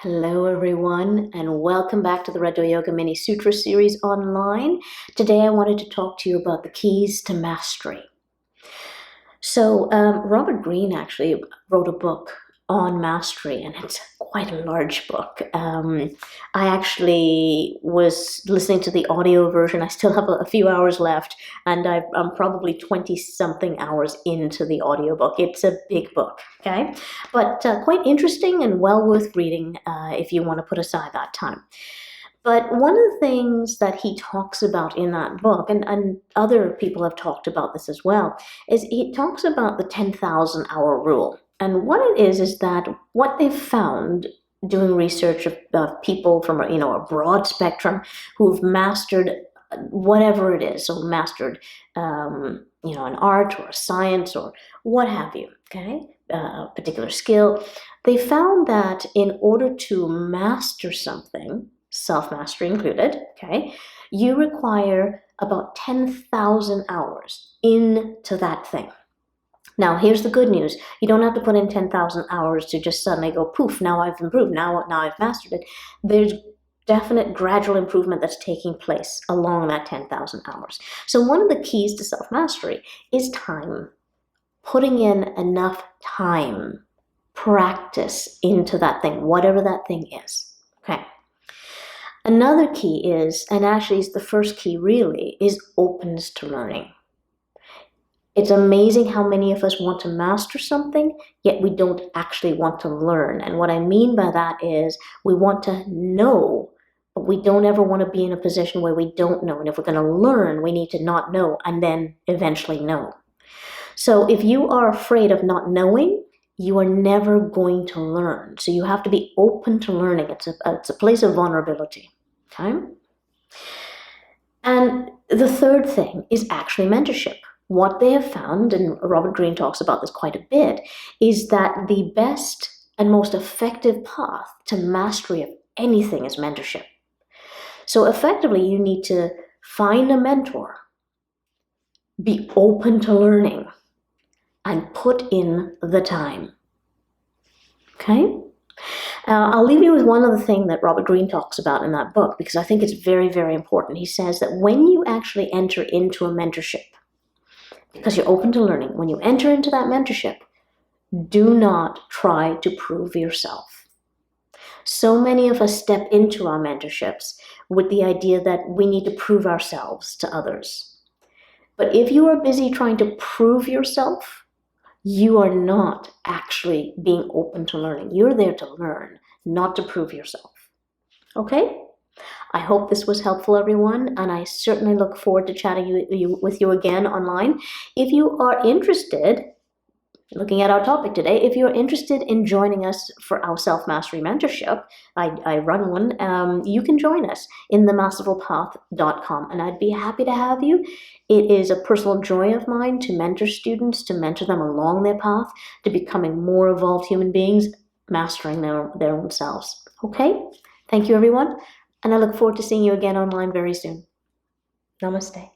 Hello everyone, and welcome back to the Red Door Yoga Mini Sutra series online. Today I wanted to talk to you about the keys to mastery. So Robert Greene actually wrote a book on mastery, and it's quite a large book. I actually was listening to the audio version. I still have a few hours left, and I'm probably 20-something hours into the audiobook. It's a big book, okay? But quite interesting and well worth reading if you want to put aside that time. But one of the things that he talks about in that book, and other people have talked about this as well, is he talks about the 10,000 hour rule. And what it is that what they've found doing research of people from a broad spectrum who've mastered whatever it is, so mastered an art or a science or what have you, okay, a particular skill, they found that in order to master something, self-mastery included, okay, you require about 10,000 hours into that thing. Now, here's the good news. You don't have to put in 10,000 hours to just suddenly go, poof, now I've improved, now I've mastered it. There's definite gradual improvement that's taking place along that 10,000 hours. So one of the keys to self-mastery is time. Putting in enough time, practice into that thing, whatever that thing is, okay? Another key is, and actually is the first key really, is openness to learning. It's amazing how many of us want to master something, yet we don't actually want to learn. And what I mean by that is we want to know, but we don't ever want to be in a position where we don't know. And if we're going to learn, we need to not know and then eventually know. So if you are afraid of not knowing, you are never going to learn. So you have to be open to learning. It's a place of vulnerability. Okay? And the third thing is actually mentorship. What they have found, and Robert Greene talks about this quite a bit, is that the best and most effective path to mastery of anything is mentorship. So effectively, you need to find a mentor, be open to learning, and put in the time. Okay? I'll leave you with one other thing that Robert Greene talks about in that book, because I think it's very, very important. He says that when you actually enter into a mentorship, because you're open to learning, when you enter into that mentorship, do not try to prove yourself. So many of us step into our mentorships with the idea that we need to prove ourselves to others. But if you are busy trying to prove yourself, you are not actually being open to learning. You're there to learn, not to prove yourself. Okay? I hope this was helpful, everyone, and I certainly look forward to chatting with you again online. If you are interested, looking at our topic today, if you're interested in joining us for our self-mastery mentorship, I run one, you can join us in themasterfulpath.com, and I'd be happy to have you. It is a personal joy of mine to mentor students, to mentor them along their path, to becoming more evolved human beings, mastering their own selves. Okay? Thank you, everyone, and I look forward to seeing you again online very soon. Namaste.